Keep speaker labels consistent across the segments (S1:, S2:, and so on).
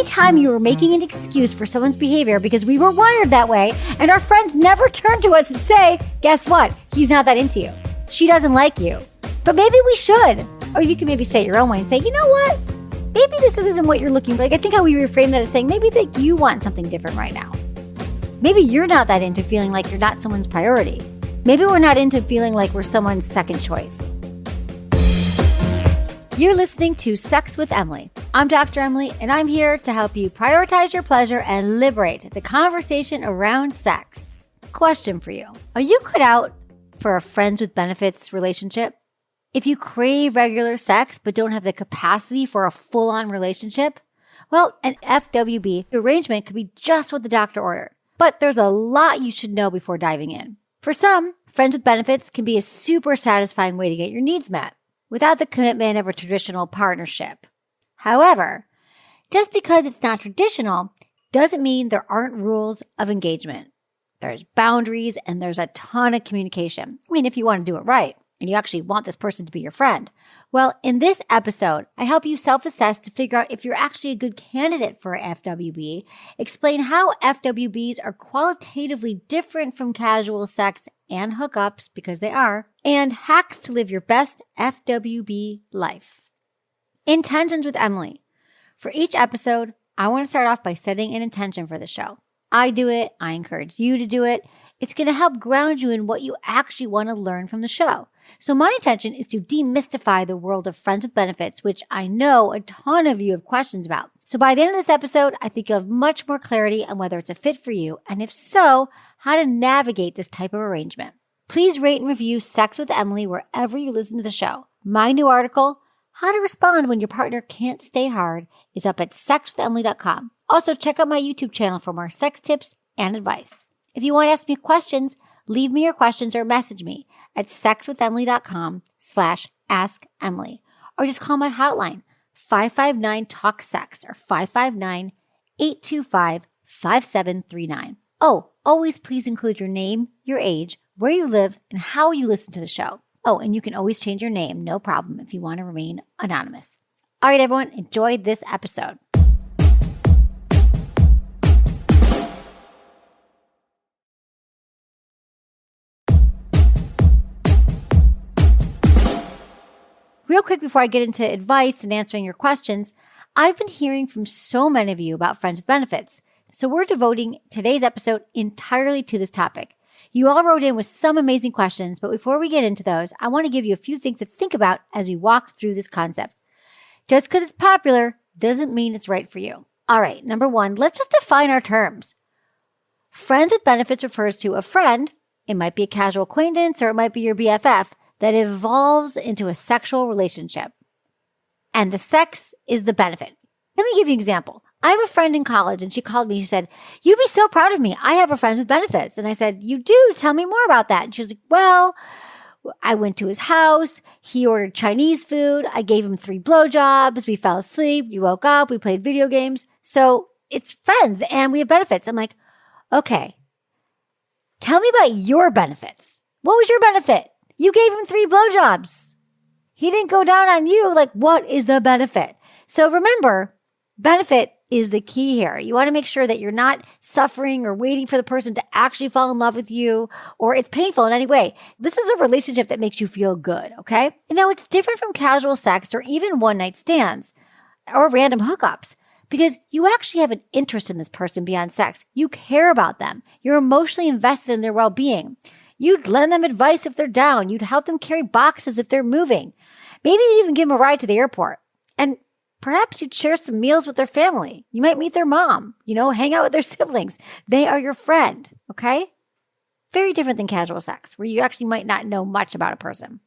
S1: anytime you were making an excuse for someone's behavior because we were wired that way, and our friends never turn to us and say, guess what? He's not that into you. She doesn't like you. But maybe we should. Or you can maybe say it your own way and say, you know what? Maybe this isn't what you're looking for. Like, I think how we reframe that is saying maybe that you want something different right now. Maybe you're not that into feeling like you're not someone's priority. Maybe we're not into feeling like we're someone's second choice. You're listening to Sex with Emily. I'm Dr. Emily, and I'm here to help you prioritize your pleasure and liberate the conversation around sex. Question for you. Are you cut out for a friends with benefits relationship? If you crave regular sex but don't have the capacity for a full-on relationship, well, an FWB arrangement could be just what the doctor ordered. But there's a lot you should know before diving in. For some, friends with benefits can be a super satisfying way to get your needs met without the commitment of a traditional partnership. However, just because it's not traditional doesn't mean there aren't rules of engagement. There's boundaries and there's a ton of communication. I mean, if you want to do it right and you actually want this person to be your friend. Well, in this episode, I help you self-assess to figure out if you're actually a good candidate for a FWB, explain how FWBs are qualitatively different from casual sex and hookups, because they are, and hacks to live your best FWB life. Intentions with Emily. For each episode, I want to start off by setting an intention for the show. I do it. I encourage you to do it. It's going to help ground you in what you actually want to learn from the show. So my intention is to demystify the world of friends with benefits, which I know a ton of you have questions about. So by the end of this episode, I think you'll have much more clarity on whether it's a fit for you, and if so, how to navigate this type of arrangement. Please rate and review Sex with Emily wherever you listen to the show. My new article, How to Respond When Your Partner Can't Stay Hard, is up at sexwithemily.com. Also, check out my YouTube channel for more sex tips and advice. If you want to ask me questions, leave me your questions or message me at sexwithemily.com/assemily, or just call my hotline, 559-TALK-SEX, or 559-825-5739. Oh, always please include your name, your age, where you live, and how you listen to the show. Oh, and you can always change your name, no problem, if you want to remain anonymous. All right, everyone, enjoy this episode. Real quick before I get into advice and answering your questions, I've been hearing from so many of you about friends with benefits. So we're devoting today's episode entirely to this topic. You all wrote in with some amazing questions, but before we get into those, I want to give you a few things to think about as we walk through this concept. Just because it's popular doesn't mean it's right for you. All right, number one, let's just define our terms. Friends with benefits refers to a friend, it might be a casual acquaintance or it might be your BFF, that evolves into a sexual relationship. And the sex is the benefit. Let me give you an example. I have a friend in college and she called me. She said, "You'd be so proud of me. I have a friend with benefits." And I said, "You do? Tell me more about that." And she's like, "Well, I went to his house. He ordered Chinese food. I gave him 3 blowjobs. We fell asleep. We woke up. We played video games. So it's friends and we have benefits." I'm like, okay, tell me about your benefits. What was your benefit? You gave him 3 blowjobs. He didn't go down on you. Like, what is the benefit? So remember, benefit is the key here. You want to make sure that you're not suffering or waiting for the person to actually fall in love with you, or it's painful in any way. This is a relationship that makes you feel good, okay? And now it's different from casual sex or even one-night stands or random hookups, because you actually have an interest in this person beyond sex. You care about them. You're emotionally invested in their well-being. You'd lend them advice if they're down. You'd help them carry boxes if they're moving. Maybe you'd even give them a ride to the airport. And perhaps you'd share some meals with their family. You might meet their mom, hang out with their siblings. They are your friend, okay? Very different than casual sex, where you actually might not know much about a person.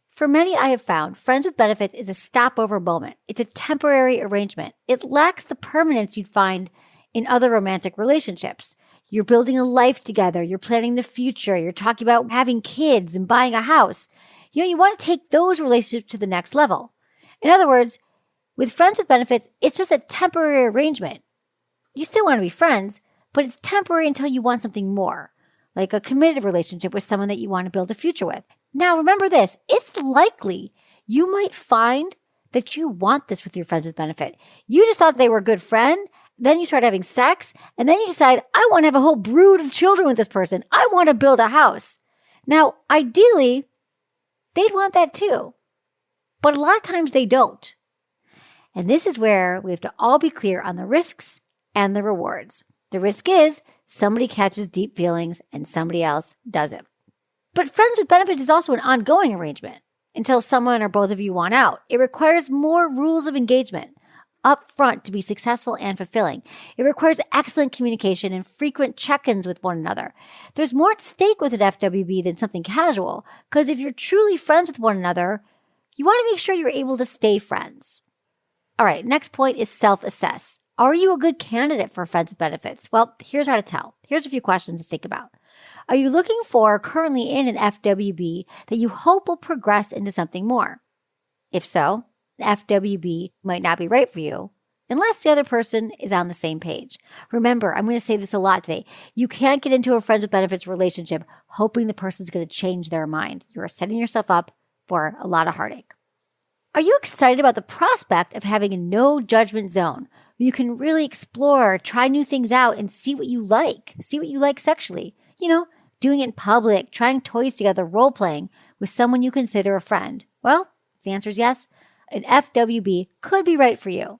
S1: For many, I have found friends with benefits is a stopover moment. It's a temporary arrangement. It lacks the permanence you'd find in other romantic relationships. You're building a life together. You're planning the future. You're talking about having kids and buying a house. You want to take those relationships to the next level. In other words, with friends with benefits, it's just a temporary arrangement. You still want to be friends, but it's temporary until you want something more, like a committed relationship with someone that you want to build a future with. Now, remember this. It's likely you might find that you want this with your friends with benefit. You just thought they were a good friend. Then you start having sex. And then you decide, I want to have a whole brood of children with this person. I want to build a house. Now, ideally, they'd want that too. But a lot of times they don't. And this is where we have to all be clear on the risks and the rewards. The risk is somebody catches deep feelings and somebody else doesn't. But friends with benefits is also an ongoing arrangement until someone or both of you want out. It requires more rules of engagement up front to be successful and fulfilling. It requires excellent communication and frequent check-ins with one another. There's more at stake with an FWB than something casual, because if you're truly friends with one another, you want to make sure you're able to stay friends. All right, next point is self-assess. Are you a good candidate for friends with benefits? Well, here's how to tell. Here's a few questions to think about. Are you looking for currently in an FWB that you hope will progress into something more? If so, the FWB might not be right for you unless the other person is on the same page. Remember, I'm going to say this a lot today. You can't get into a friends with benefits relationship hoping the person's going to change their mind. You are setting yourself up for a lot of heartache. Are you excited about the prospect of having a no judgment zone where you can really explore, try new things out, and see what you like? See what you like sexually. Doing it in public, trying toys together, role-playing with someone you consider a friend. Well, if the answer is yes, an FWB could be right for you.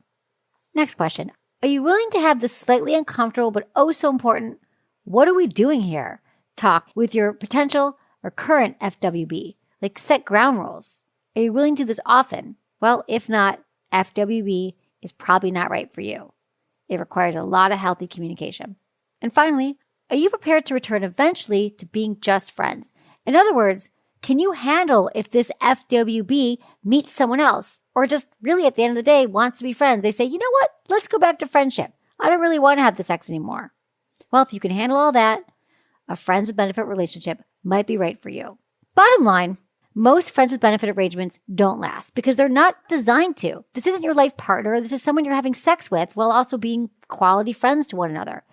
S1: Next question. Are you willing to have the slightly uncomfortable but oh so important, what are we doing here? Talk with your potential or current FWB, like set ground rules. Are you willing to do this often? Well, if not, FWB is probably not right for you. It requires a lot of healthy communication. And finally, are you prepared to return eventually to being just friends? In other words, can you handle if this FWB meets someone else or just really at the end of the day wants to be friends? They say, you know what? Let's go back to friendship. I don't really want to have the sex anymore. Well, if you can handle all that, a friends with benefit relationship might be right for you. Bottom line, most friends with benefit arrangements don't last because they're not designed to. This isn't your life partner. This is someone you're having sex with while also being quality friends to one another.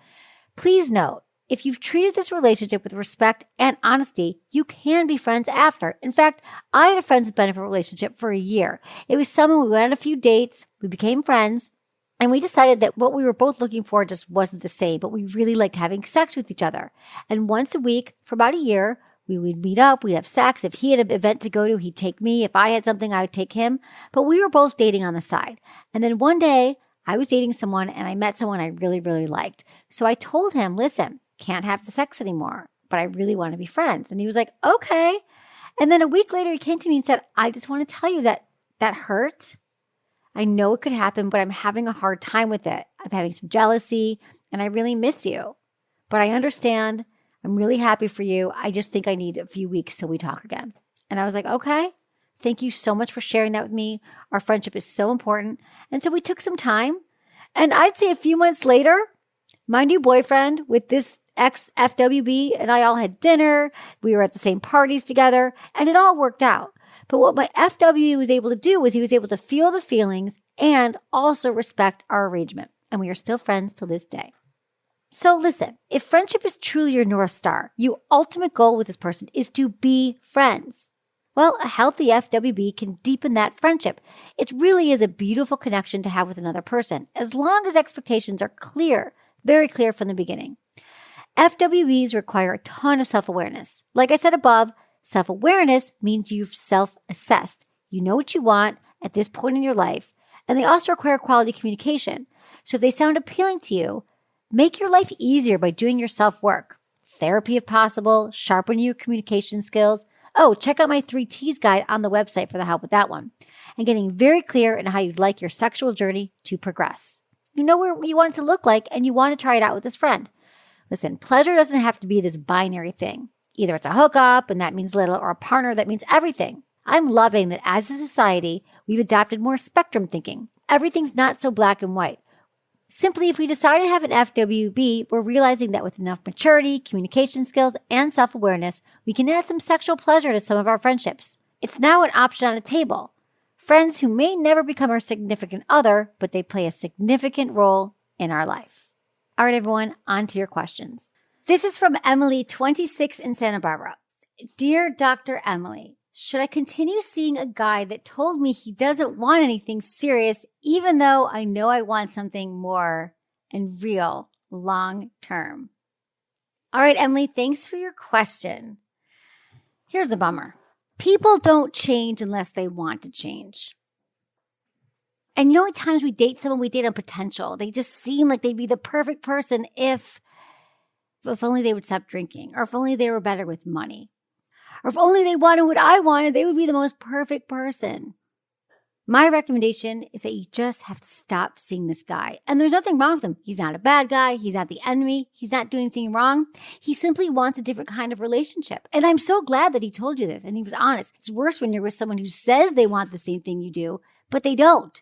S1: Please note, if you've treated this relationship with respect and honesty, you can be friends after. In fact, I had a friends with benefit relationship for a year. It was someone we went on a few dates, we became friends, and we decided that what we were both looking for just wasn't the same, but we really liked having sex with each other. And once a week for about a year, we would meet up, we'd have sex. If he had an event to go to, he'd take me. If I had something, I would take him. But we were both dating on the side. And then one day, I was dating someone and I met someone I really, really liked. So I told him, listen, can't have the sex anymore, but I really want to be friends. And he was like, okay. And then a week later, he came to me and said, I just want to tell you that hurt. I know it could happen, but I'm having a hard time with it. I'm having some jealousy and I really miss you. But I understand. I'm really happy for you. I just think I need a few weeks till we talk again. And I was like, okay. Thank you so much for sharing that with me. Our friendship is so important. And so we took some time. And I'd say a few months later, my new boyfriend with this ex-FWB and I all had dinner. We were at the same parties together and it all worked out. But what my FWB was able to do was he was able to feel the feelings and also respect our arrangement. And we are still friends till this day. So listen, if friendship is truly your North Star, your ultimate goal with this person is to be friends. Well, a healthy FWB can deepen that friendship. It really is a beautiful connection to have with another person, as long as expectations are clear, very clear from the beginning. FWBs require a ton of self-awareness. Like I said above, self-awareness means you've self-assessed. You know what you want at this point in your life, and they also require quality communication. So if they sound appealing to you, make your life easier by doing your self-work. Therapy if possible, sharpen your communication skills. Oh, check out my 3 T's guide on the website for the help with that one. And getting very clear in how you'd like your sexual journey to progress. You know what you want it to look like, and you want to try it out with this friend. Listen, pleasure doesn't have to be this binary thing. Either it's a hookup, and that means little, or a partner that means everything. I'm loving that as a society, we've adopted more spectrum thinking. Everything's not so black and white. Simply, if we decide to have an FWB, we're realizing that with enough maturity, communication skills, and self-awareness, we can add some sexual pleasure to some of our friendships. It's now an option on the table. Friends who may never become our significant other, but they play a significant role in our life. All right, everyone, on to your questions. This is from Emily, 26 in Santa Barbara. Dear Dr. Emily, Should I continue seeing a guy that told me he doesn't want anything serious, even though I know I want something more and real long term? All right, Emily, thanks for your question. Here's the bummer. People don't change unless they want to change. And you know, at times we date someone, we date on potential. They just seem like they'd be the perfect person if only they would stop drinking, or if only they were better with money, or if only they wanted what I wanted, they would be the most perfect person. My recommendation is that you just have to stop seeing this guy. And there's nothing wrong with him. He's not a bad guy. He's not the enemy. He's not doing anything wrong. He simply wants a different kind of relationship. And I'm so glad that he told you this and he was honest. It's worse when you're with someone who says they want the same thing you do, but they don't.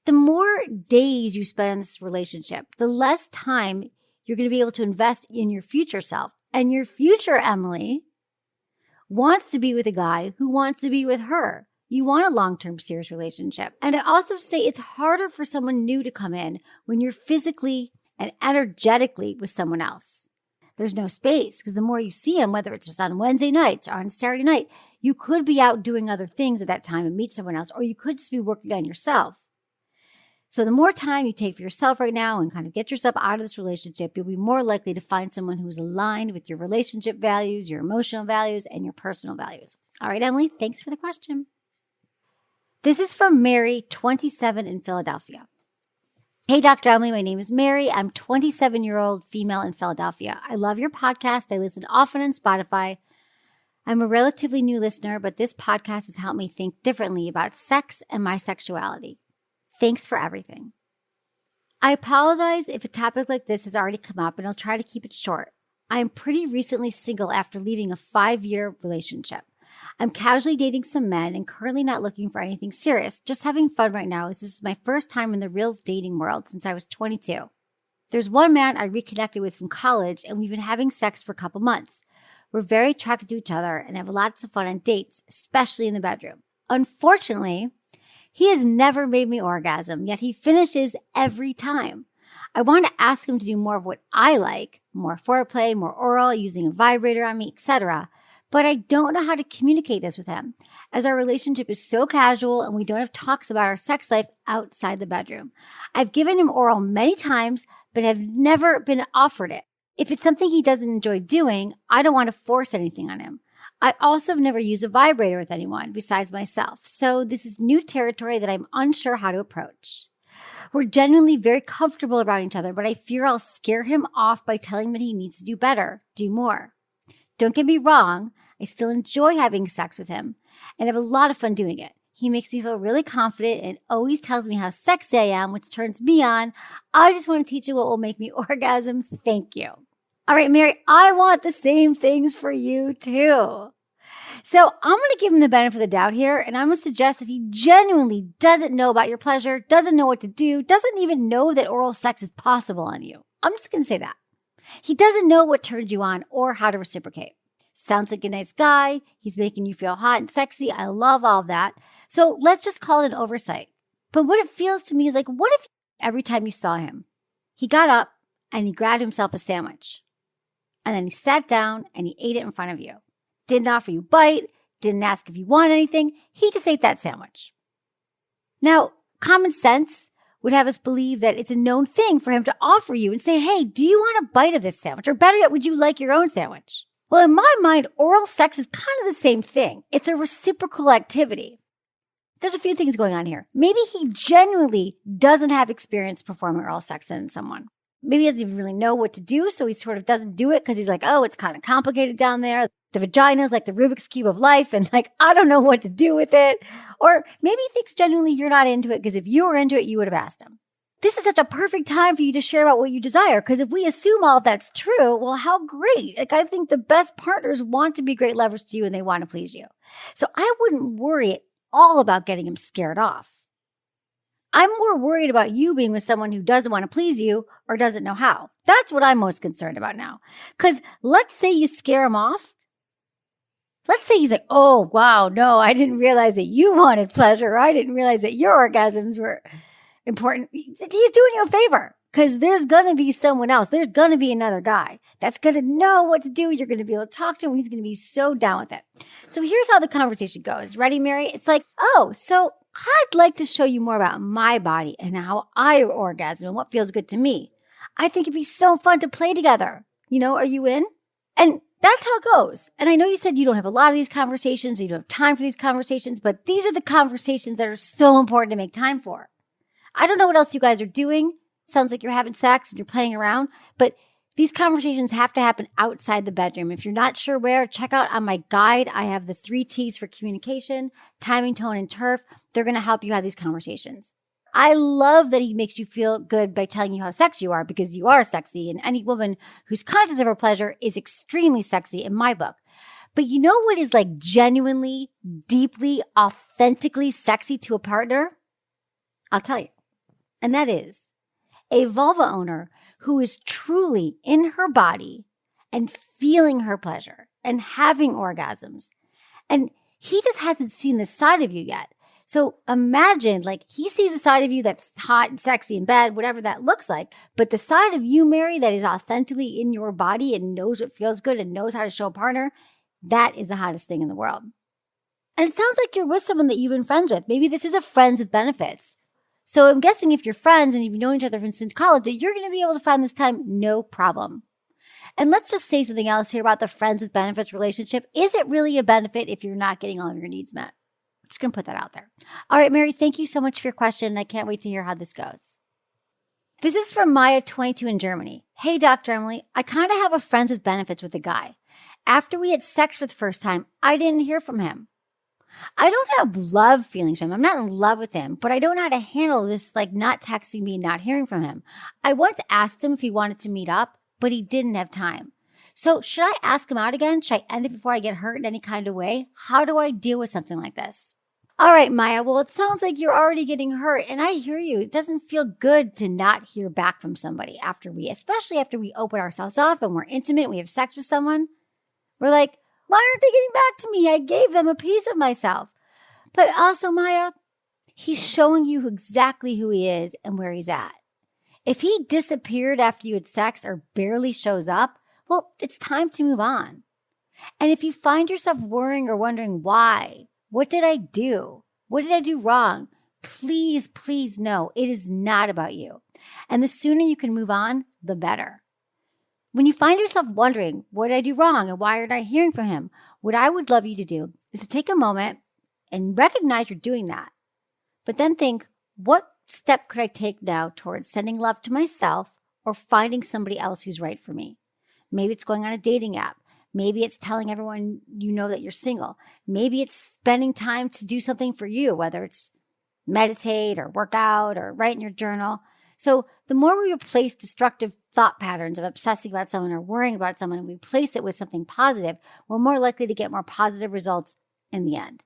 S1: The more days you spend in this relationship, the less time you're going to be able to invest in your future self. And your future Emily wants to be with a guy who wants to be with her. You want a long-term serious relationship. And I also say it's harder for someone new to come in when you're physically and energetically with someone else. There's no space because the more you see him, whether it's just on Wednesday nights or on Saturday night, you could be out doing other things at that time and meet someone else, or you could just be working on yourself. So the more time you take for yourself right now and kind of get yourself out of this relationship, you'll be more likely to find someone who's aligned with your relationship values, your emotional values, and your personal values. All right, Emily, thanks for the question. This is from Mary, 27 in Philadelphia. Hey, Dr. Emily, my name is Mary. I'm 27-year-old female in Philadelphia. I love your podcast. I listen often on Spotify. I'm a relatively new listener, but this podcast has helped me think differently about sex and my sexuality. Thanks for everything. I apologize if a topic like this has already come up, and I'll try to keep it short. I am pretty recently single after leaving a 5-year relationship. I'm casually dating some men and currently not looking for anything serious, just having fun right now as this is my first time in the real dating world since I was 22. There's one man I reconnected with from college and we've been having sex for a couple months. We're very attracted to each other and have lots of fun on dates, especially in the bedroom. Unfortunately, he has never made me orgasm, yet he finishes every time. I want to ask him to do more of what I like, more foreplay, more oral, using a vibrator on me, etc., but I don't know how to communicate this with him, as our relationship is so casual and we don't have talks about our sex life outside the bedroom. I've given him oral many times, but have never been offered it. If it's something he doesn't enjoy doing, I don't want to force anything on him. I also have never used a vibrator with anyone besides myself, so this is new territory that I'm unsure how to approach. We're genuinely very comfortable around each other, but I fear I'll scare him off by telling him that he needs to do better, do more. Don't get me wrong, I still enjoy having sex with him and have a lot of fun doing it. He makes me feel really confident and always tells me how sexy I am, which turns me on. I just want to teach you what will make me orgasm. Thank you. All right, Mary, I want the same things for you too. So I'm going to give him the benefit of the doubt here, and I'm going to suggest that he genuinely doesn't know about your pleasure, doesn't know what to do, doesn't even know that oral sex is possible on you. I'm just going to say that. He doesn't know what turns you on or how to reciprocate. Sounds like a nice guy. He's making you feel hot and sexy. I love all of that. So let's just call it an oversight. But what it feels to me is like, what if every time you saw him, he got up and he grabbed himself a sandwich and then he sat down and he ate it in front of you. Didn't offer you a bite, didn't ask if you want anything. He just ate that sandwich. Now, common sense would have us believe that it's a known thing for him to offer you and say, hey, do you want a bite of this sandwich? Or better yet, would you like your own sandwich? Well, in my mind, oral sex is kind of the same thing. It's a reciprocal activity. There's a few things going on here. Maybe he genuinely doesn't have experience performing oral sex on someone. Maybe he doesn't even really know what to do, so he sort of doesn't do it because he's like, oh, it's kind of complicated down there. The vagina is like the Rubik's Cube of life, and like, I don't know what to do with it. Or maybe he thinks genuinely you're not into it because if you were into it, you would have asked him. This is such a perfect time for you to share about what you desire, because if we assume all of that's true, well, how great. Like, I think the best partners want to be great lovers to you and they want to please you. So I wouldn't worry at all about getting him scared off. I'm more worried about you being with someone who doesn't want to please you or doesn't know how. That's what I'm most concerned about now. Because let's say you scare him off. Let's say he's like, oh, wow, no, I didn't realize that you wanted pleasure. Or I didn't realize that your orgasms were... important. He's doing you a favor because there's going to be someone else. There's going to be another guy that's going to know what to do. You're going to be able to talk to him. He's going to be so down with it. So here's how the conversation goes. Ready, Mary? It's like, oh, so I'd like to show you more about my body and how I orgasm and what feels good to me. I think it'd be so fun to play together. Are you in? And that's how it goes. And I know you said you don't have a lot of these conversations, you don't have time for these conversations, but these are the conversations that are so important to make time for. I don't know what else you guys are doing. Sounds like you're having sex and you're playing around, but these conversations have to happen outside the bedroom. If you're not sure where, check out on my guide. I have the 3 T's for communication, timing, tone, and turf. They're going to help you have these conversations. I love that he makes you feel good by telling you how sexy you are because you are sexy. And any woman who's conscious of her pleasure is extremely sexy in my book. But you know what is like genuinely, deeply, authentically sexy to a partner? I'll tell you. And that is a vulva owner who is truly in her body and feeling her pleasure and having orgasms. And he just hasn't seen this side of you yet. So imagine like he sees a side of you that's hot and sexy and bad, whatever that looks like. But the side of you, Mary, that is authentically in your body and knows what feels good and knows how to show a partner, that is the hottest thing in the world. And it sounds like you're with someone that you've been friends with. Maybe this is a friends with benefits. So I'm guessing if you're friends and you've known each other since college, that you're going to be able to find this time no problem. And let's just say something else here about the friends with benefits relationship. Is it really a benefit if you're not getting all of your needs met? Just going to put that out there. All right, Mary, thank you so much for your question. I can't wait to hear how this goes. This is from Maya, 22 in Germany. Hey, Dr. Emily, I kind of have a friends with benefits with a guy. After we had sex for the first time, I didn't hear from him. I don't have love feelings for him. I'm not in love with him, but I don't know how to handle this, like not texting me and not hearing from him. I once asked him if he wanted to meet up, but he didn't have time. So should I ask him out again? Should I end it before I get hurt in any kind of way? How do I deal with something like this? All right, Maya. Well, it sounds like you're already getting hurt, and I hear you. It doesn't feel good to not hear back from somebody especially after we open ourselves up and we're intimate, we have sex with someone. We're like, why aren't they getting back to me? I gave them a piece of myself. But also, Maya, he's showing you exactly who he is and where he's at. If he disappeared after you had sex or barely shows up, well, it's time to move on. And if you find yourself worrying or wondering why, what did I do? What did I do wrong? Please, please know it is not about you. And the sooner you can move on, the better. When you find yourself wondering, what did I do wrong and why aren't I hearing from him? What I would love you to do is to take a moment and recognize you're doing that. But then think, what step could I take now towards sending love to myself or finding somebody else who's right for me? Maybe it's going on a dating app. Maybe it's telling everyone you know that you're single. Maybe it's spending time to do something for you, whether it's meditate or work out or write in your journal. So the more we replace destructive thought patterns of obsessing about someone or worrying about someone and we replace it with something positive, we're more likely to get more positive results in the end.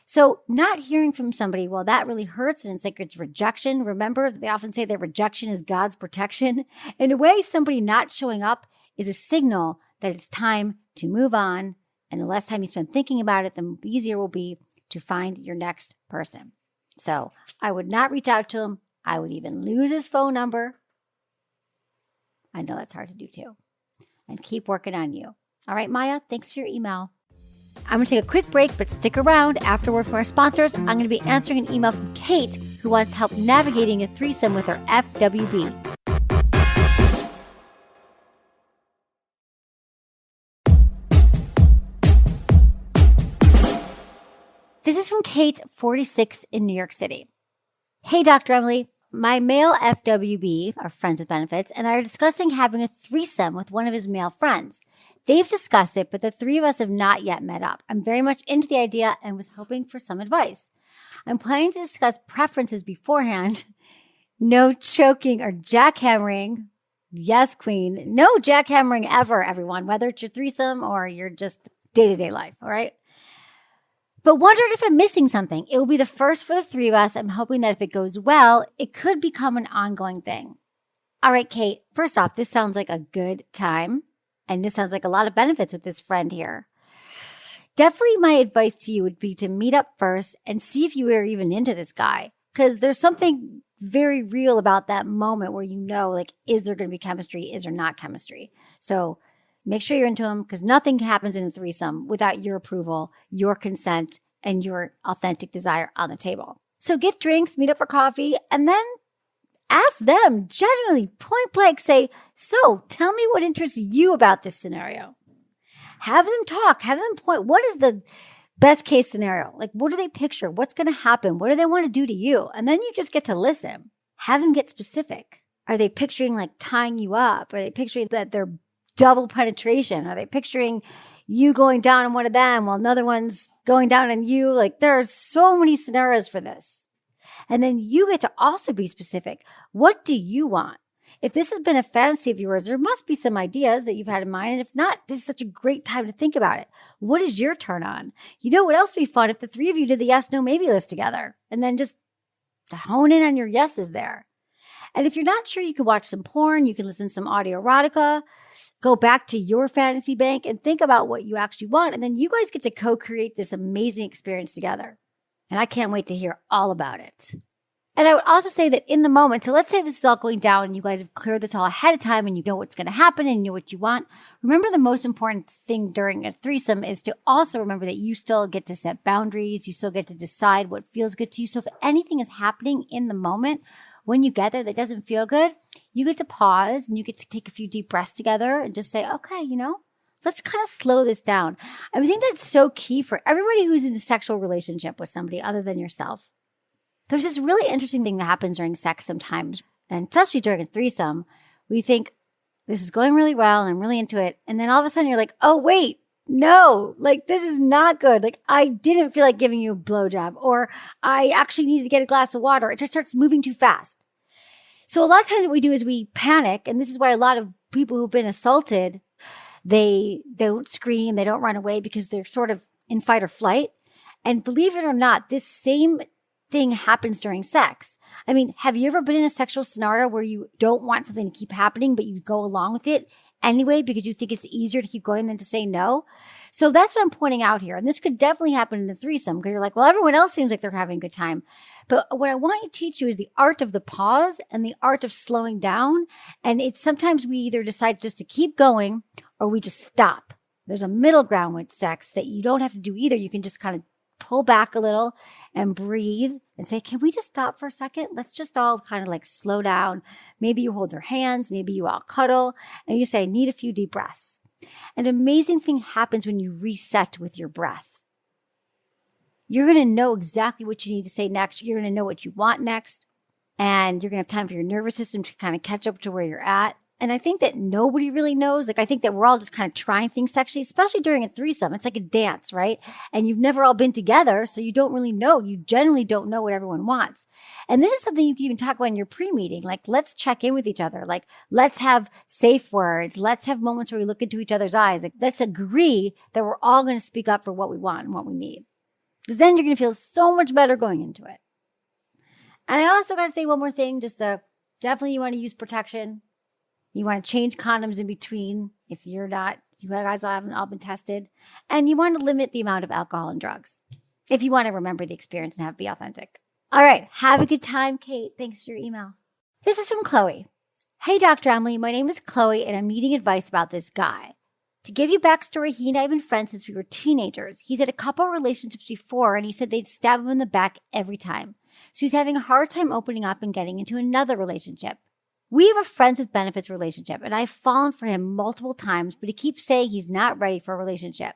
S1: So not hearing from somebody, well, that really hurts and it's like it's rejection. Remember, they often say that rejection is God's protection. In a way, somebody not showing up is a signal that it's time to move on. And the less time you spend thinking about it, the easier it will be to find your next person. So I would not reach out to him. I would even lose his phone number. I know that's hard to do too. And keep working on you. All right, Maya, thanks for your email. I'm going to take a quick break, but stick around. Afterward from our sponsors, I'm going to be answering an email from Kate, who wants help navigating a threesome with her FWB. This is from Kate, 46 in New York City. Hey, Dr. Emily. My male FWB, our friends with benefits, and I are discussing having a threesome with one of his male friends. They've discussed it, but the three of us have not yet met up. I'm very much into the idea and was hoping for some advice. I'm planning to discuss preferences beforehand. No choking or jackhammering. Yes, queen. No jackhammering ever, everyone, whether it's your threesome or your just day-to-day life, all right? But wondered if I'm missing something. It will be the first for the three of us. I'm hoping that if it goes well, it could become an ongoing thing. All right, Kate, first off, this sounds like a good time. And this sounds like a lot of benefits with this friend here. Definitely my advice to you would be to meet up first and see if you were even into this guy. Because there's something very real about that moment where you know, like, is there going to be chemistry? Is there not chemistry? So make sure you're into them, because nothing happens in a threesome without your approval, your consent, and your authentic desire on the table. So get drinks, meet up for coffee, and then ask them, generally, point blank, say, so tell me what interests you about this scenario. Have them talk, have them point, what is the best case scenario? Like, what do they picture? What's going to happen? What do they want to do to you? And then you just get to listen. Have them get specific. Are they picturing like tying you up? Are they picturing that they're double penetration? Are they picturing you going down on one of them while another one's going down on you? Like, there are so many scenarios for this. And then you get to also be specific. What do you want? If this has been a fantasy of yours, there must be some ideas that you've had in mind. And if not, this is such a great time to think about it. What is your turn on? You know what else would be fun if the three of you did the yes, no, maybe list together and then just hone in on your yeses there. And if you're not sure, you can watch some porn, you can listen to some audio erotica, go back to your fantasy bank and think about what you actually want. And then you guys get to co-create this amazing experience together. And I can't wait to hear all about it. And I would also say that in the moment, so let's say this is all going down and you guys have cleared this all ahead of time and you know what's going to happen and you know what you want. Remember, the most important thing during a threesome is to also remember that you still get to set boundaries. You still get to decide what feels good to you. So if anything is happening in the moment when you get there that doesn't feel good, you get to pause and you get to take a few deep breaths together and just say, okay, let's kind of slow this down. I think that's so key for everybody who's in a sexual relationship with somebody other than yourself. There's this really interesting thing that happens during sex sometimes, and especially during a threesome. We think this is going really well and I'm really into it. And then all of a sudden you're like, oh, wait, no, like this is not good. Like I didn't feel like giving you a blowjob, or I actually needed to get a glass of water. It just starts moving too fast. So a lot of times what we do is we panic. And this is why a lot of people who've been assaulted, they don't scream, they don't run away because they're sort of in fight or flight. And believe it or not, this same thing happens during sex. I mean, have you ever been in a sexual scenario where you don't want something to keep happening, but you go along with it anyway because you think it's easier to keep going than to say no? So that's what I'm pointing out here. And this could definitely happen in a threesome because you're like, well, everyone else seems like they're having a good time. But what I want to teach you is the art of the pause and the art of slowing down. And it's sometimes we either decide just to keep going or we just stop. There's a middle ground with sex that you don't have to do either. You can just kind of pull back a little and breathe and say, can we just stop for a second? Let's just all kind of like slow down. Maybe you hold their hands, maybe you all cuddle, and you say, I need a few deep breaths. An amazing thing happens when you reset with your breath. You're going to know exactly what you need to say next. You're going to know what you want next. And you're going to have time for your nervous system to kind of catch up to where you're at. And I think that nobody really knows. Like, I think that we're all just kind of trying things sexually, especially during a threesome. It's like a dance, right? And you've never all been together, so you don't really know. You generally don't know what everyone wants. And this is something you can even talk about in your pre-meeting. Like, let's check in with each other. Like, let's have safe words. Let's have moments where we look into each other's eyes. Like, let's agree that we're all going to speak up for what we want and what we need. Because then you're going to feel so much better going into it. And I also got to say one more thing, definitely you want to use protection. You want to change condoms in between if you guys haven't all been tested. And you want to limit the amount of alcohol and drugs if you want to remember the experience and have it be authentic. All right. Have a good time, Kate. Thanks for your email. This is from Chloe. Hey, Dr. Emily. My name is Chloe, and I'm needing advice about this guy. To give you backstory, he and I have been friends since we were teenagers. He's had a couple relationships before, and he said they'd stab him in the back every time. So he's having a hard time opening up and getting into another relationship. We have a friends with benefits relationship, and I've fallen for him multiple times, but he keeps saying he's not ready for a relationship.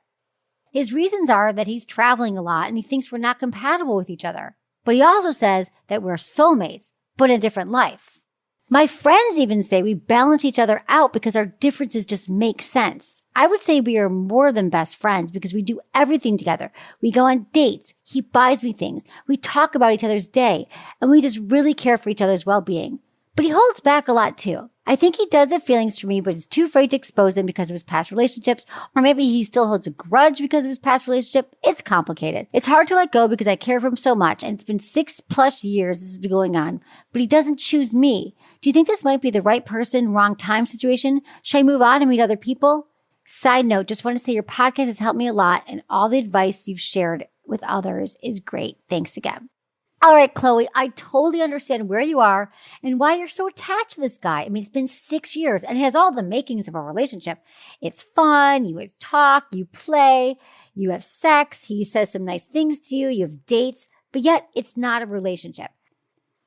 S1: His reasons are that he's traveling a lot and he thinks we're not compatible with each other. But he also says that we're soulmates, but in a different life. My friends even say we balance each other out because our differences just make sense. I would say we are more than best friends because we do everything together. We go on dates. He buys me things. We talk about each other's day, and we just really care for each other's well-being. But he holds back a lot too. I think he does have feelings for me, but is too afraid to expose them because of his past relationships. Or maybe he still holds a grudge because of his past relationship. It's complicated. It's hard to let go because I care for him so much. And it's been 6+ years this has been going on, but he doesn't choose me. Do you think this might be the right person, wrong time situation? Should I move on and meet other people? Side note, just want to say your podcast has helped me a lot, and all the advice you've shared with others is great. Thanks again. All right, Chloe, I totally understand where you are and why you're so attached to this guy. I mean, it's been 6 years and it has all the makings of a relationship. It's fun. You talk, you play, you have sex. He says some nice things to you. You have dates, but yet it's not a relationship.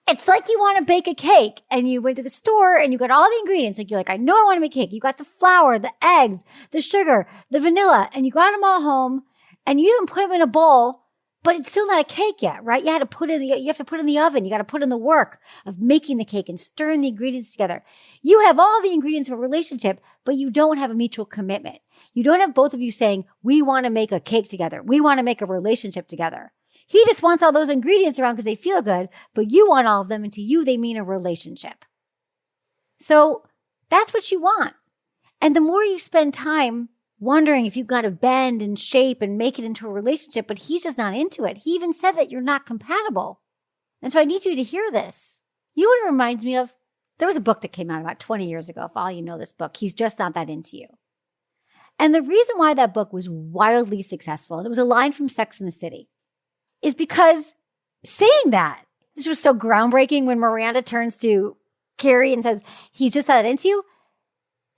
S1: It's like you want to bake a cake and you went to the store and you got all the ingredients. Like you're like, I know I want to make cake. You got the flour, the eggs, the sugar, the vanilla, and you got them all home and you even put them in a bowl. But it's still not a cake yet, right? You have to put it in the oven. You got to put in the work of making the cake and stirring the ingredients together. You have all the ingredients of a relationship, but you don't have a mutual commitment. You don't have both of you saying, we want to make a cake together. We want to make a relationship together. He just wants all those ingredients around because they feel good, but you want all of them, and to you, they mean a relationship. So that's what you want. And the more you spend time wondering if you've got to bend and shape and make it into a relationship, but he's just not into it. He even said that you're not compatible. And so I need you to hear this. You know what it reminds me of? There was a book that came out about 20 years ago. If all you know this book, He's Just Not That Into You. And the reason why that book was wildly successful, and it was a line from Sex and the City, is because saying that, this was so groundbreaking when Miranda turns to Carrie and says, he's just not that into you.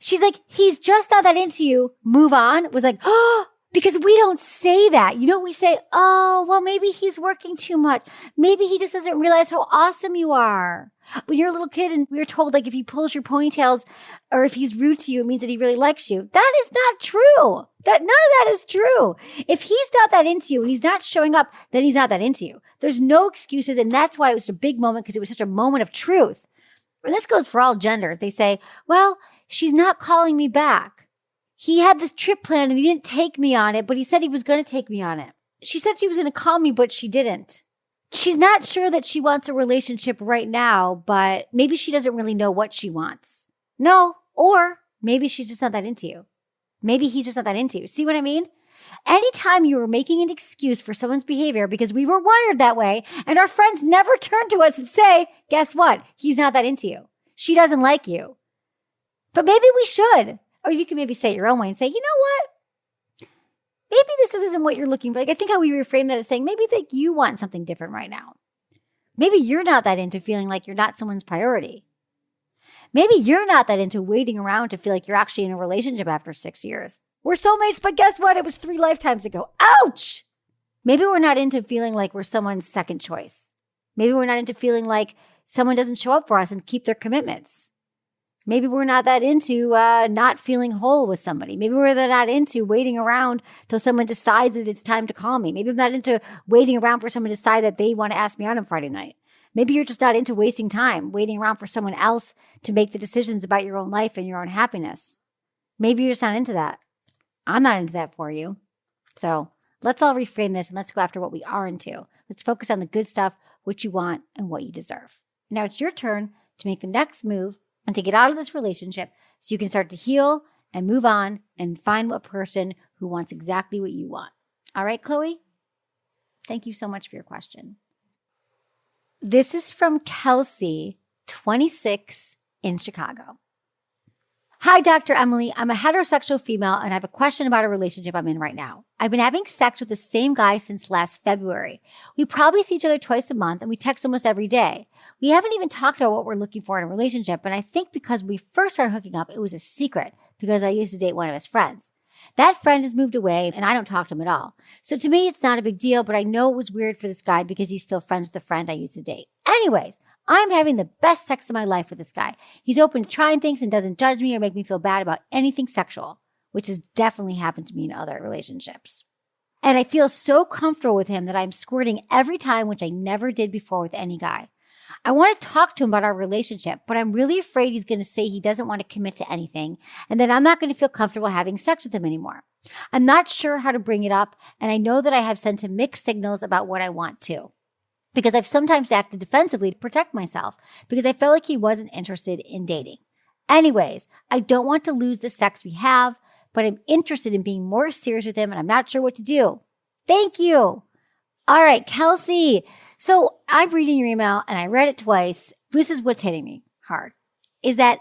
S1: She's like, he's just not that into you. Move on. Was like, oh, because we don't say that. You know, we say, oh, well, maybe he's working too much. Maybe he just doesn't realize how awesome you are. When you're a little kid and we were told, like, if he pulls your ponytails or if he's rude to you, it means that he really likes you. That is not true. None of that is true. If he's not that into you and he's not showing up, then he's not that into you. There's no excuses. And that's why it was a big moment, because it was such a moment of truth. And this goes for all genders. They say, well, she's not calling me back. He had this trip planned and he didn't take me on it, but he said he was going to take me on it. She said she was going to call me, but she didn't. She's not sure that she wants a relationship right now, but maybe she doesn't really know what she wants. No, or maybe she's just not that into you. Maybe he's just not that into you. See what I mean? Anytime you were making an excuse for someone's behavior because we were wired that way, and our friends never turn to us and say, guess what? He's not that into you. She doesn't like you. But maybe we should. Or you can maybe say it your own way and say, you know what? Maybe this isn't what you're looking for. Like, I think how we reframe that as saying, maybe that you want something different right now. Maybe you're not that into feeling like you're not someone's priority. Maybe you're not that into waiting around to feel like you're actually in a relationship after 6 years. We're soulmates, but guess what? It was 3 lifetimes ago. Ouch! Maybe we're not into feeling like we're someone's second choice. Maybe we're not into feeling like someone doesn't show up for us and keep their commitments. Maybe we're not that into not feeling whole with somebody. Maybe we're not into waiting around till someone decides that it's time to call me. Maybe I'm not into waiting around for someone to decide that they want to ask me out on Friday night. Maybe you're just not into wasting time, waiting around for someone else to make the decisions about your own life and your own happiness. Maybe you're just not into that. I'm not into that for you. So let's all reframe this and let's go after what we are into. Let's focus on the good stuff, what you want, and what you deserve. Now it's your turn to make the next move and to get out of this relationship so you can start to heal and move on and find a person who wants exactly what you want. All right, Chloe? Thank you so much for your question. This is from Kelsey, 26, in Chicago. Hi, Dr. Emily. I'm a heterosexual female and I have a question about a relationship I'm in right now. I've been having sex with the same guy since last February. We probably see each other twice a month and we text almost every day. We haven't even talked about what we're looking for in a relationship, and I think because we first started hooking up, it was a secret because I used to date one of his friends. That friend has moved away and I don't talk to him at all. So to me, it's not a big deal, but I know it was weird for this guy because he's still friends with the friend I used to date. Anyways, I'm having the best sex of my life with this guy. He's open to trying things and doesn't judge me or make me feel bad about anything sexual, which has definitely happened to me in other relationships. And I feel so comfortable with him that I'm squirting every time, which I never did before with any guy. I want to talk to him about our relationship, but I'm really afraid he's going to say he doesn't want to commit to anything and that I'm not going to feel comfortable having sex with him anymore. I'm not sure how to bring it up, and I know that I have sent him mixed signals about what I want to, because I've sometimes acted defensively to protect myself because I felt like he wasn't interested in dating. Anyways, I don't want to lose the sex we have, but I'm interested in being more serious with him and I'm not sure what to do. Thank you. All right, Kelsey. So I'm reading your email and I read it twice. This is what's hitting me hard, is that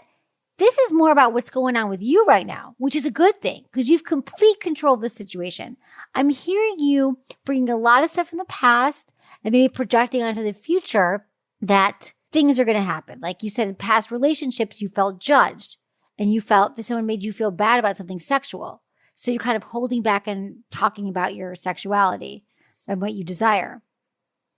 S1: This is more about what's going on with you right now, which is a good thing because you've complete control of the situation. I'm hearing you bringing a lot of stuff from the past and maybe projecting onto the future that things are going to happen. Like you said, in past relationships, you felt judged and you felt that someone made you feel bad about something sexual. So you're kind of holding back and talking about your sexuality and what you desire.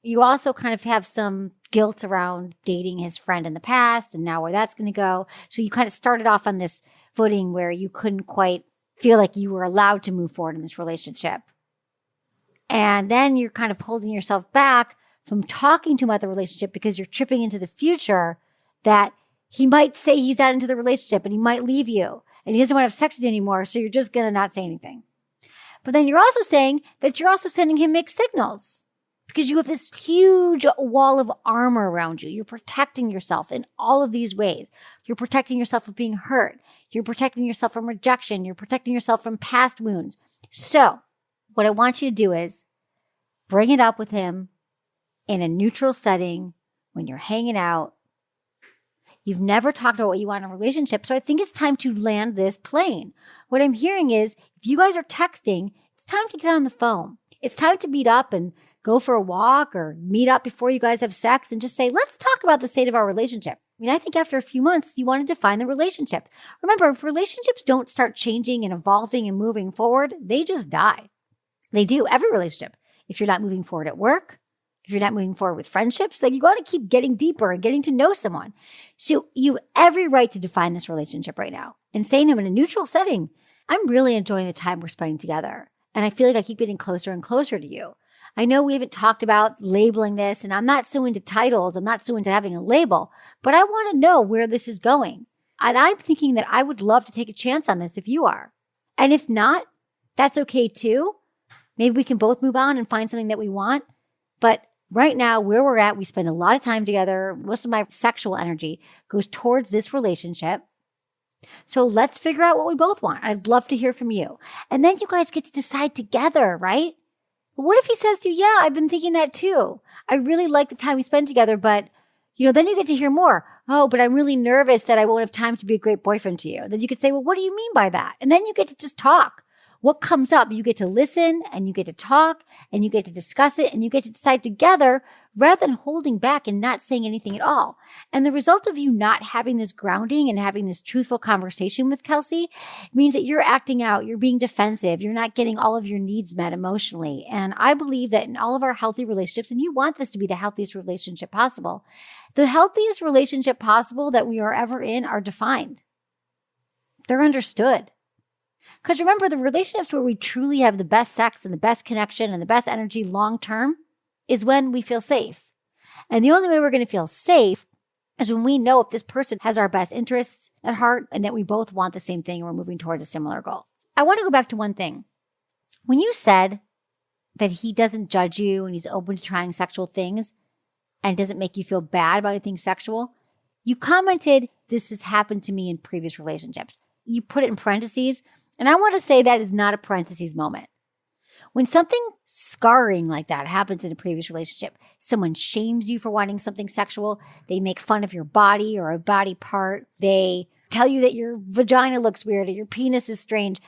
S1: You also kind of have some guilt around dating his friend in the past and now where that's going to go. So you kind of started off on this footing where you couldn't quite feel like you were allowed to move forward in this relationship. And then you're kind of holding yourself back from talking to him about the relationship because you're tripping into the future that he might say he's not into the relationship and he might leave you and he doesn't want to have sex with you anymore. So you're just going to not say anything. But then you're also saying that you're also sending him mixed signals because you have this huge wall of armor around you. You're protecting yourself in all of these ways. You're protecting yourself from being hurt. You're protecting yourself from rejection. You're protecting yourself from past wounds. So what I want you to do is bring it up with him in a neutral setting when you're hanging out. You've never talked about what you want in a relationship, so I think it's time to land this plane. What I'm hearing is if you guys are texting, it's time to get on the phone. It's time to meet up and go for a walk or meet up before you guys have sex and just say, let's talk about the state of our relationship. I mean, I think after a few months, you want to define the relationship. Remember, if relationships don't start changing and evolving and moving forward, they just die. They do, every relationship. If you're not moving forward at work, if you're not moving forward with friendships, like you got to keep getting deeper and getting to know someone. So you have every right to define this relationship right now and saying to him in a neutral setting, I'm really enjoying the time we're spending together. And I feel like I keep getting closer and closer to you. I know we haven't talked about labeling this and I'm not so into titles. I'm not so into having a label, but I want to know where this is going. And I'm thinking that I would love to take a chance on this if you are. And if not, that's okay too. Maybe we can both move on and find something that we want. But right now, where we're at, we spend a lot of time together. Most of my sexual energy goes towards this relationship. So let's figure out what we both want. I'd love to hear from you. And then you guys get to decide together, right? But what if he says to you, yeah, I've been thinking that too. I really like the time we spend together, but then you get to hear more. Oh, but I'm really nervous that I won't have time to be a great boyfriend to you. Then you could say, well, what do you mean by that? And then you get to just talk. What comes up, you get to listen and you get to talk and you get to discuss it and you get to decide together rather than holding back and not saying anything at all. And the result of you not having this grounding and having this truthful conversation with Kelsey means that you're acting out, you're being defensive, you're not getting all of your needs met emotionally. And I believe that in all of our healthy relationships, and you want this to be the healthiest relationship possible, the healthiest relationship possible that we are ever in are defined. They're understood. Because remember, the relationships where we truly have the best sex and the best connection and the best energy long term is when we feel safe. And the only way we're going to feel safe is when we know if this person has our best interests at heart and that we both want the same thing and we're moving towards a similar goal. I want to go back to one thing. When you said that he doesn't judge you and he's open to trying sexual things and doesn't make you feel bad about anything sexual, you commented, this has happened to me in previous relationships. You put it in parentheses. And I want to say that is not a parentheses moment. When something scarring like that happens in a previous relationship, someone shames you for wanting something sexual, they make fun of your body or a body part, they tell you that your vagina looks weird or your penis is strange.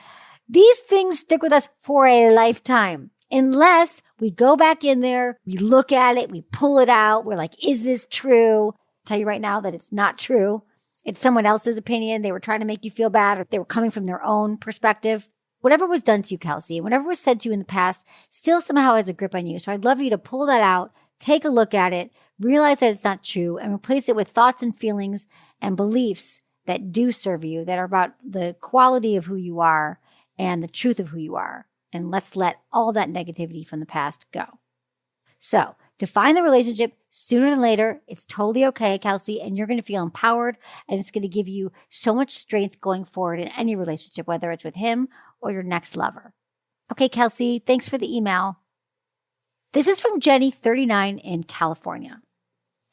S1: These things stick with us for a lifetime. Unless we go back in there, we look at it, we pull it out, we're like, is this true? I'll tell you right now that it's not true. It's someone else's opinion. They were trying to make you feel bad or they were coming from their own perspective. Whatever was done to you, Kelsey, and whatever was said to you in the past still somehow has a grip on you. So I'd love you to pull that out, take a look at it, realize that it's not true, and replace it with thoughts and feelings and beliefs that do serve you, that are about the quality of who you are and the truth of who you are. And let's let all that negativity from the past go. So define the relationship sooner than later. It's totally okay, Kelsey, and you're going to feel empowered, and it's going to give you so much strength going forward in any relationship, whether it's with him or your next lover. Okay, Kelsey, thanks for the email. This is from Jenny, 39, in California.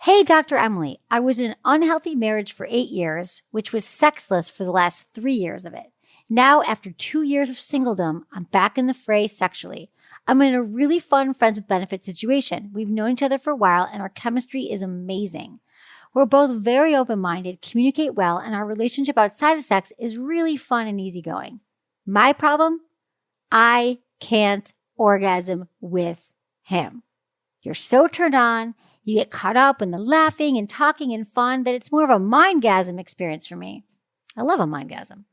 S1: Hey, Dr. Emily, I was in an unhealthy marriage for 8 years, which was sexless for the last 3 years of it. Now, after 2 years of singledom, I'm back in the fray sexually. I'm in a really fun friends with benefits situation. We've known each other for a while and our chemistry is amazing. We're both very open-minded, communicate well, and our relationship outside of sex is really fun and easygoing. My problem? I can't orgasm with him. You're so turned on, you get caught up in the laughing and talking and fun that it's more of a mindgasm experience for me. I love a mindgasm.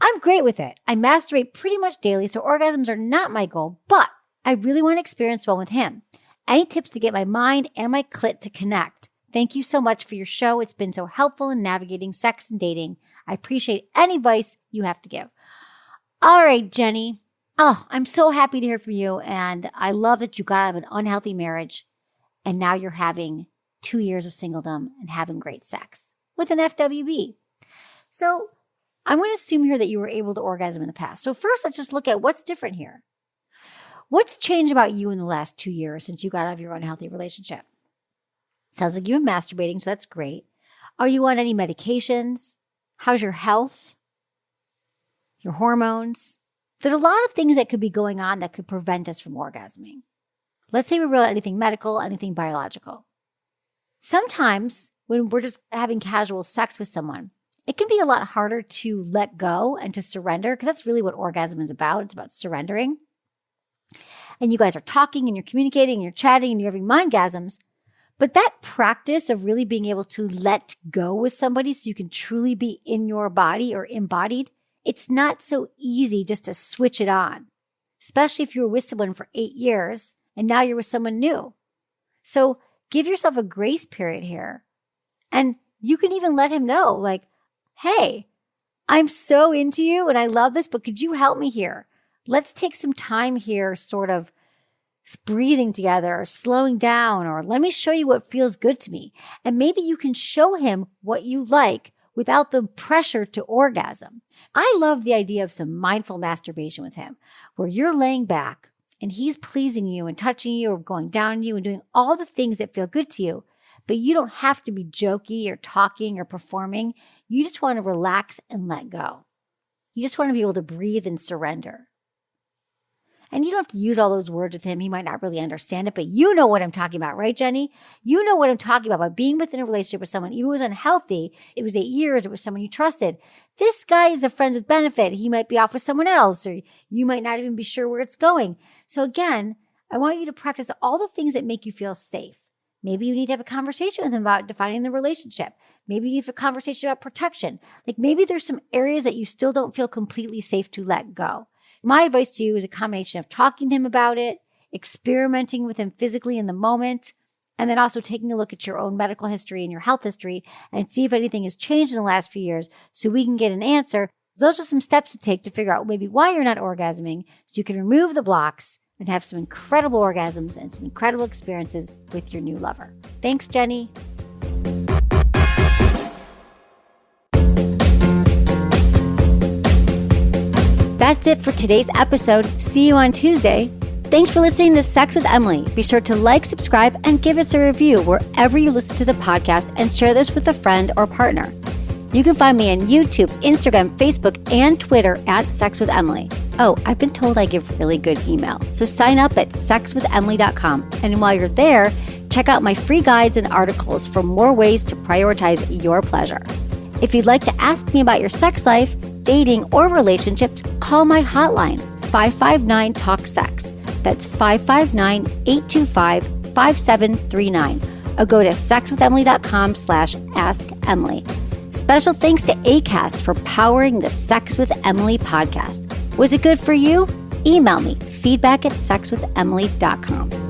S1: I'm great with it. I masturbate pretty much daily, so orgasms are not my goal, but I really want to experience one with him. Any tips to get my mind and my clit to connect? Thank you so much for your show. It's been so helpful in navigating sex and dating. I appreciate any advice you have to give. All right, Jenny. Oh, I'm so happy to hear from you. And I love that you got out of an unhealthy marriage and now you're having 2 years of singledom and having great sex with an FWB. So I'm going to assume here that you were able to orgasm in the past. So first, let's just look at what's different here. What's changed about you in the last 2 years since you got out of your unhealthy relationship? Sounds like you've been masturbating, so that's great. Are you on any medications? How's your health? Your hormones? There's a lot of things that could be going on that could prevent us from orgasming. Let's say we rule out anything medical, anything biological. Sometimes when we're just having casual sex with someone, it can be a lot harder to let go and to surrender, because that's really what orgasm is about. It's about surrendering. And you guys are talking and you're communicating and you're chatting and you're having mindgasms. But that practice of really being able to let go with somebody so you can truly be in your body or embodied, it's not so easy just to switch it on, especially if you were with someone for 8 years and now you're with someone new. So give yourself a grace period here. And you can even let him know, like, hey, I'm so into you and I love this, but could you help me here? Let's take some time here, sort of breathing together or slowing down, or let me show you what feels good to me. And maybe you can show him what you like without the pressure to orgasm. I love the idea of some mindful masturbation with him, where you're laying back and he's pleasing you and touching you or going down on you and doing all the things that feel good to you. But you don't have to be jokey or talking or performing. You just want to relax and let go. You just want to be able to breathe and surrender. And you don't have to use all those words with him. He might not really understand it, but you know what I'm talking about, right, Jenny? You know what I'm talking about by being within a relationship with someone, even if it was unhealthy. It was 8 years. It was someone you trusted. This guy is a friend with benefit. He might be off with someone else, or you might not even be sure where it's going. So again, I want you to practice all the things that make you feel safe. Maybe you need to have a conversation with him about defining the relationship. Maybe you need to have a conversation about protection. Like maybe there's some areas that you still don't feel completely safe to let go. My advice to you is a combination of talking to him about it, experimenting with him physically in the moment, and then also taking a look at your own medical history and your health history and see if anything has changed in the last few years so we can get an answer. Those are some steps to take to figure out maybe why you're not orgasming so you can remove the blocks and have some incredible orgasms and some incredible experiences with your new lover. Thanks, Jenny. That's it for today's episode. See you on Tuesday. Thanks for listening to Sex with Emily. Be sure to like, subscribe, and give us a review wherever you listen to the podcast, and share this with a friend or partner. You can find me on YouTube, Instagram, Facebook, and Twitter at Sex with Emily. Oh, I've been told I give really good email. So sign up at sexwithemily.com. And while you're there, check out my free guides and articles for more ways to prioritize your pleasure. If you'd like to ask me about your sex life, dating, or relationships, call my hotline, 559-TALK-SEX. That's 559-825-5739. Or go to sexwithemily.com/askemily. Special thanks to Acast for powering the Sex with Emily podcast. Was it good for you? Email me, feedback@sexwithemily.com.